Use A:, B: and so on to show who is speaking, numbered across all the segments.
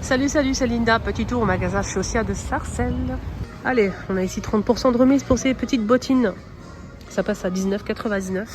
A: Salut, c'est Linda. Petit tour au magasin Chaussea de Sarcelles. Allez, on a ici 30% de remise pour ces petites bottines. Ça passe à 19,99.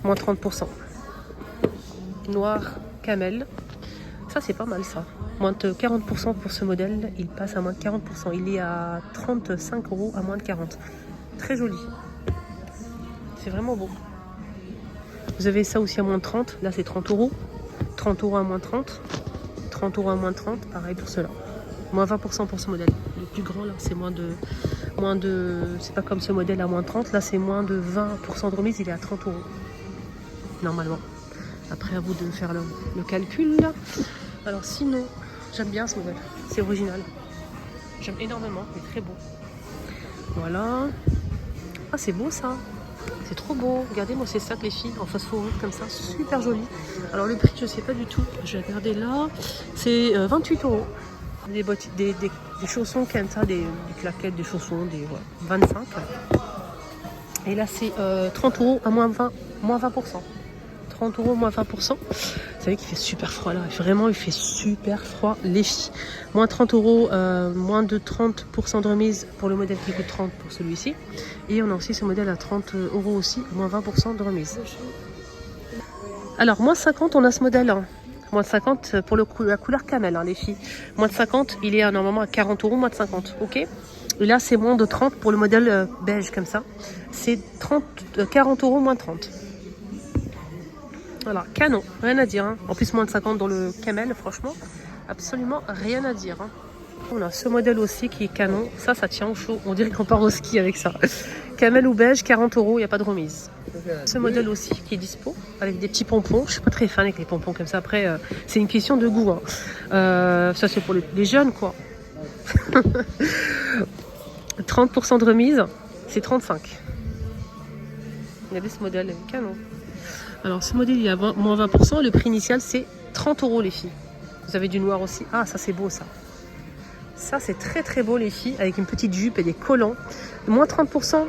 A: Moins 30%. Noir, camel. Ça, c'est pas mal, ça. Moins de 40% pour ce modèle. Il passe à moins de 40%. Il est à 35 € à moins de 40. Très joli. C'est vraiment beau. Vous avez ça aussi à moins de 30. Là, c'est 30 €. 30 € à moins de 30. 30 € à moins de 30. Pareil pour cela. Moins 20% pour ce modèle. Le plus grand, là, c'est moins de... C'est pas comme ce modèle à moins de 30. Là, c'est moins de 20% de remise. Il est à 30 €. Normalement. Après, à vous de faire le calcul. Là. Alors, sinon, j'aime bien ce modèle. C'est original. J'aime énormément. Il est très beau. Voilà. Ah, c'est beau, ça. C'est trop beau. Regardez, moi, c'est ça que les filles en phosphorite comme ça. Super joli. Alors, le prix, je sais pas du tout. Je vais regarder là. C'est 28 €. Des chaussons comme ça, des claquettes, des chaussons, des 25. Et là, c'est 30 € à moins 20%. 30 € moins 20%. Vous savez qu'il fait super froid là. Vraiment, il fait super froid, les filles. Moins 30 €, moins de 30% de remise pour le modèle qui coûte 30 pour celui-ci. Et on a aussi ce modèle à 30 € aussi, moins 20% de remise. Alors, moins 50, on a ce modèle. Hein. Moins de 50 pour la couleur camel, hein, les filles. Moins de 50, il est normalement à 40 €, moins de 50. Ok. Et là, c'est moins de 30 pour le modèle beige comme ça. C'est 40 € moins de 30. Voilà, canon, rien à dire. Hein. En plus, moins de 50 dans le camel, franchement, absolument rien à dire. Hein. On a ce modèle aussi qui est canon. Ça tient au chaud. On dirait qu'on part au ski avec ça. Camel ou beige, 40 €, il n'y a pas de remise. Ce modèle aussi qui est dispo, avec des petits pompons. Je suis pas très fan avec les pompons comme ça. Après, c'est une question de goût. Hein. Ça, c'est pour les jeunes, quoi. 30% de remise, c'est 35. Regardez ce modèle, canon. Alors, ce modèle, il y a moins 20%. Le prix initial, c'est 30 € les filles. Vous avez du noir aussi. Ah, ça, c'est beau, ça. Ça, c'est très, très beau, les filles, avec une petite jupe et des collants. Moins 30%,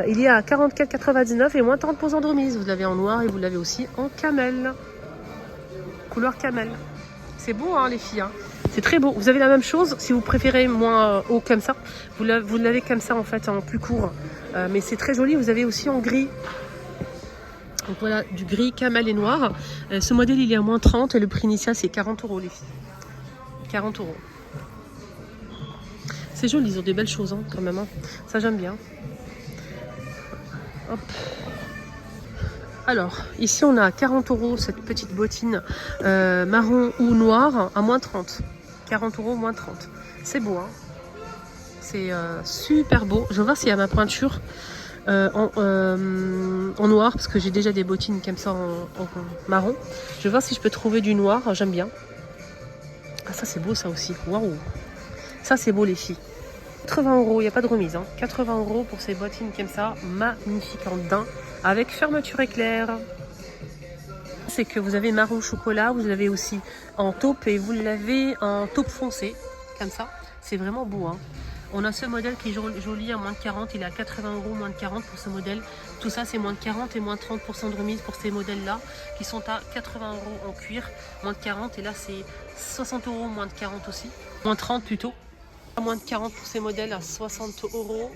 A: il y a à 44,99 et moins 30% de remise. Vous l'avez en noir et vous l'avez aussi en camel. Couleur camel. C'est beau, hein, les filles. Hein. C'est très beau. Vous avez la même chose, si vous préférez moins haut comme ça. Vous l'avez comme ça, en fait, en plus court. Mais c'est très joli. Vous avez aussi en gris. Donc voilà, du gris, camel et noir. Ce modèle, il est à moins 30 et le prix initial, c'est 40 € les filles. 40 €. C'est joli, ils ont des belles choses hein, quand même. Hein. Ça, j'aime bien. Hop. Alors, ici, on a 40 € cette petite bottine marron ou noire à moins 30. 40 € moins 30. C'est beau, hein. C'est super beau. Je vais voir s'il y a ma pointure. En noir parce que j'ai déjà des bottines comme ça en marron. Je vais voir si je peux trouver du noir, j'aime bien. Ah ça c'est beau ça aussi, waouh. Ça c'est beau les filles. 80 €, il n'y a pas de remise. Hein. 80 € pour ces bottines comme ça, magnifiques en daim, avec fermeture éclair. C'est que vous avez marron chocolat, vous l'avez aussi en taupe et vous l'avez en taupe foncé, comme ça. C'est vraiment beau. Hein. On a ce modèle qui est joli à moins de 40, il est à 80 € moins de 40 pour ce modèle. Tout ça c'est moins de 40 et moins de 30% de remise pour ces modèles-là qui sont à 80 € en cuir, moins de 40 et là c'est 60 € moins de 40 aussi. Moins 30 plutôt. Moins de 40 pour ces modèles à 60 €.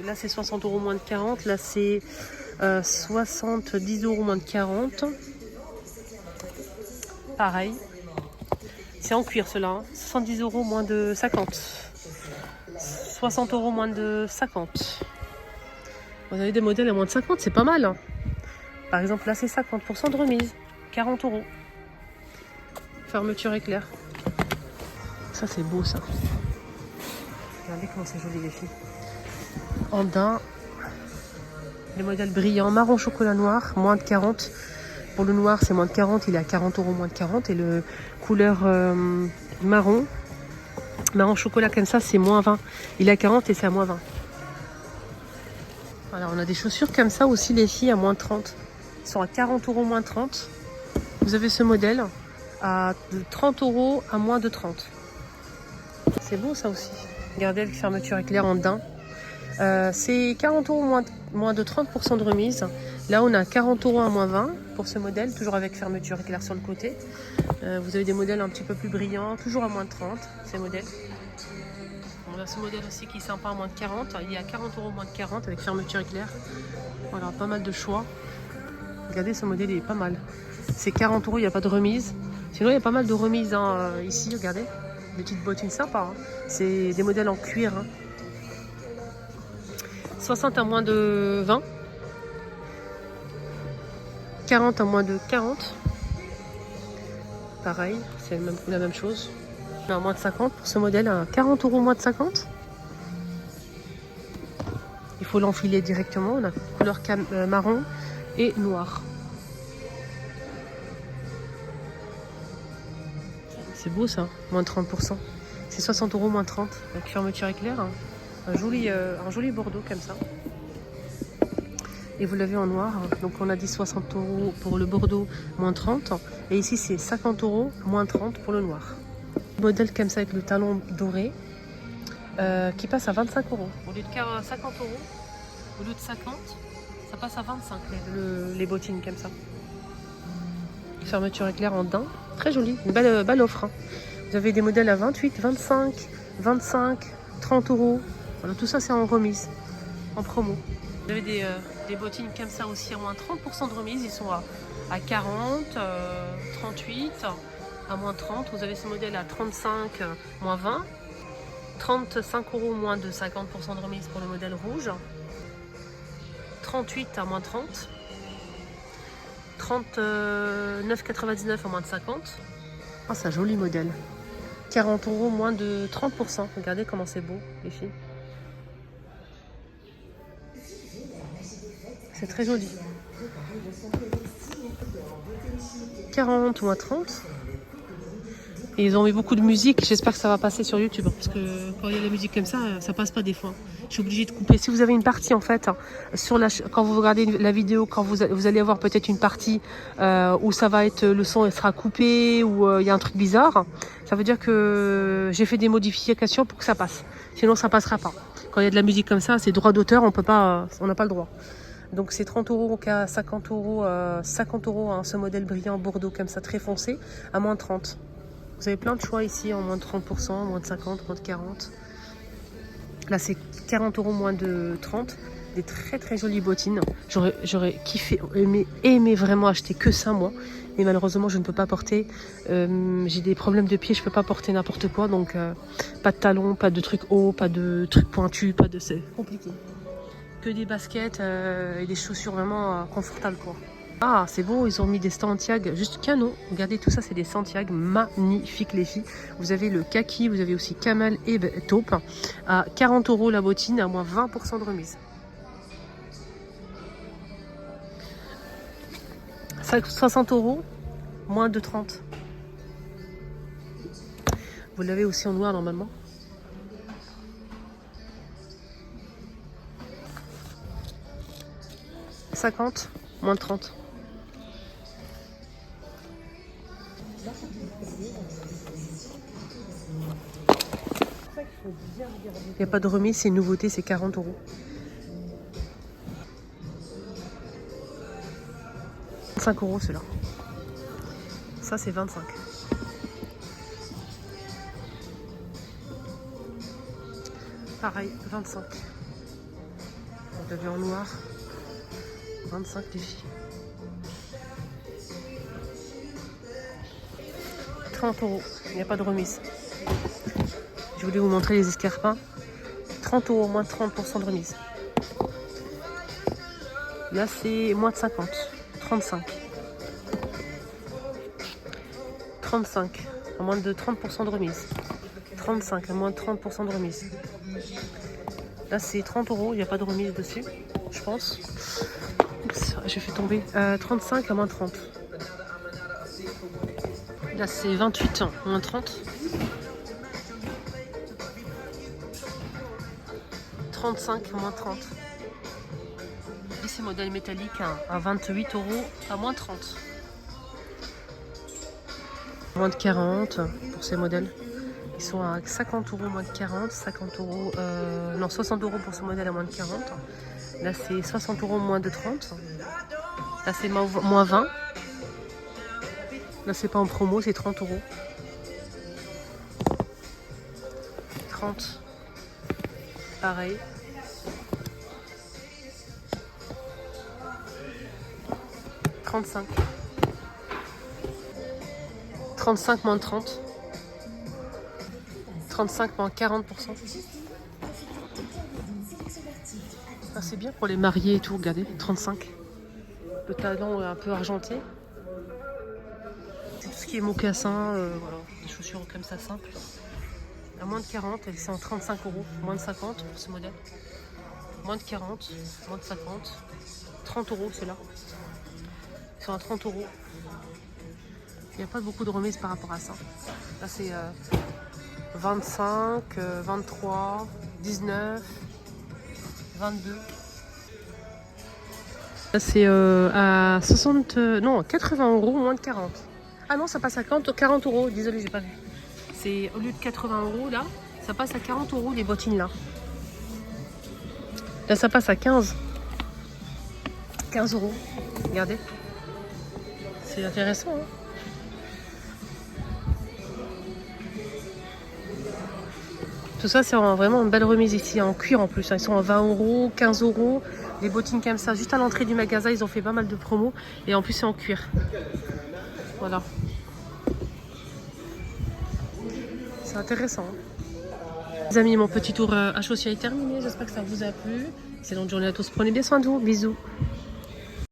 A: Là c'est 60 € moins de 40, là c'est 70 € moins de 40. Pareil. C'est en cuir cela, hein. 70 € moins de 50. 60 € moins de 50. Vous avez des modèles à moins de 50, c'est pas mal. Hein. Par exemple là c'est 50% de remise. 40 €. Fermeture éclair. Ça c'est beau ça. Regardez comment c'est joli les filles. En daim. Les modèles brillants, marron chocolat noir, moins de 40. Pour le noir, c'est moins de 40, il est à 40 € moins de 40. Et le couleur marron chocolat comme ça, c'est moins 20. Il est à 40 et c'est à moins 20. Voilà, on a des chaussures comme ça aussi, les filles, à moins de 30. Ils sont à 40 € moins de 30. Vous avez ce modèle à de 30 € à moins de 30. C'est beau ça aussi. Regardez avec fermeture éclair en daim. C'est 40 € moins de 30% de remise. Là, on a 40 € à moins 20 pour ce modèle, toujours avec fermeture éclair sur le côté. Vous avez des modèles un petit peu plus brillants, toujours à moins de 30, ces modèles. On a ce modèle aussi qui est sympa à moins de 40. Il y a 40 € moins de 40 avec fermeture éclair. Voilà, pas mal de choix. Regardez, ce modèle il est pas mal. C'est 40 €, il n'y a pas de remise. Sinon, il y a pas mal de remises hein, ici, regardez. Des petites bottines sympas. Hein. C'est des modèles en cuir. Hein. 60 à moins de 20. 40 à moins de 40. Pareil, c'est la même chose. On a à moins de 50 pour ce modèle. À 40 € moins de 50. Il faut l'enfiler directement. On a couleur marron et noir. C'est beau ça, moins de 30%. C'est 60 € moins 30 avec fermeture éclair. Hein. Un joli bordeaux comme ça. Et vous l'avez en noir. Donc on a dit 60 € pour le bordeaux, moins 30. Et ici c'est 50 € moins 30 pour le noir. Modèle comme ça avec le talon doré qui passe à 25 €. Au lieu de 50 €, au lieu de 50, ça passe à 25 les bottines comme ça. Fermeture éclair en daim. Très joli, une belle offre. Hein. Vous avez des modèles à 28, 25, 25, 30 €. Voilà, tout ça c'est en remise, en promo. Vous avez des bottines comme ça aussi à moins 30% de remise. Ils sont à 40, 38, à moins 30. Vous avez ce modèle à 35, moins 20. 35 € moins de 50% de remise pour le modèle rouge. 38 à moins 30. 39,99 à moins de 50. Ah, c'est un joli modèle. 40 € moins de 30%. Regardez comment c'est beau, les filles. C'est très joli. 40 moins 30. Et ils ont mis beaucoup de musique. J'espère que ça va passer sur YouTube. Parce que quand il y a la musique comme ça passe pas des fois. Je suis obligée de couper. Si vous avez une partie en fait, quand vous regardez la vidéo, quand vous allez avoir peut-être une partie où ça va être, le son sera coupé, ou il y a un truc bizarre, ça veut dire que j'ai fait des modifications pour que ça passe. Sinon ça passera pas. Quand il y a de la musique comme ça, c'est droit d'auteur, on n'a pas le droit. Donc c'est 30 € qu'à 50 €, 50 € hein, ce modèle brillant bordeaux comme ça, très foncé, à moins de 30. Vous avez plein de choix ici en moins de 30%, moins de 50, moins de 40. Là c'est 40 € moins de 30. Des très très jolies bottines. J'aurais kiffé, aimé vraiment acheter que ça moi. Mais malheureusement je ne peux pas porter. J'ai des problèmes de pied, je ne peux pas porter n'importe quoi. Donc pas de talons, pas de trucs hauts, pas de trucs pointus, c'est compliqué. Que des baskets et des chaussures vraiment confortables quoi. Ah c'est beau, ils ont mis des Santiago juste canon. Regardez tout ça, c'est des Santiago magnifiques les filles. Vous avez le kaki, vous avez aussi camel et taupe à 40 € la bottine, à moins 20% de remise. 60 € moins de 30. Vous l'avez aussi en noir normalement. « 50, moins de 30. » Il n'y a pas de remise, c'est une nouveauté, c'est 40 €. 25 € ceux-là. Ça c'est 25. Pareil, 25. Vous l'avez en noir. 25 les filles. 30 €. Il n'y a pas de remise. Je voulais vous montrer les escarpins. 30 €, moins de 30% de remise. Là c'est moins de 50. 35. 35. À moins de 30% de remise. 35. À moins de 30% de remise. Là c'est 30 €. Il n'y a pas de remise dessus. Je pense. Oups, j'ai fait tomber. 35 à moins 30. Là c'est 28, moins 30. 35 moins 30. Et ces modèles métalliques à 28 € à moins 30. Moins de 40 pour ces modèles. Ils sont à 50 € moins de 40, 50 €, non 60 € pour ce modèle à moins de 40. Là c'est 60 € moins de 30. Là, c'est moins 20. Là, c'est pas en promo, c'est 30 euros. 30. Pareil. 35. 35 moins 30. 35 moins 40%. Ah, c'est bien pour les mariés et tout, regardez, 35. Le talon un peu argenté. C'est tout ce qui est mocassin, voilà, des chaussures comme ça simples. À moins de 40, elles sont en 35 euros, moins de 50 pour ce modèle. Moins de 40, moins de 50. 30 euros ceux-là. Ils sont à 30 euros. Il n'y a pas beaucoup de remises par rapport à ça. Là c'est 25, 23, 19, 22. Là c'est à 60, non 80 euros, moins de 40. Ah non, ça passe à 40 euros, désolé, j'ai pas vu. C'est au lieu de 80 euros là, ça passe à 40 euros les bottines là. Là ça passe à 15 euros. Regardez. C'est intéressant, hein. Tout ça, c'est vraiment une belle remise ici, en cuir en plus. Ils sont à 20 euros, 15 euros. Les bottines comme ça, juste à l'entrée du magasin, ils ont fait pas mal de promos. Et en plus, c'est en cuir. Voilà. C'est intéressant, hein. Les amis, mon petit tour à chaussures est terminé. J'espère que ça vous a plu. Excellente journée à tous. Prenez bien soin de vous. Bisous.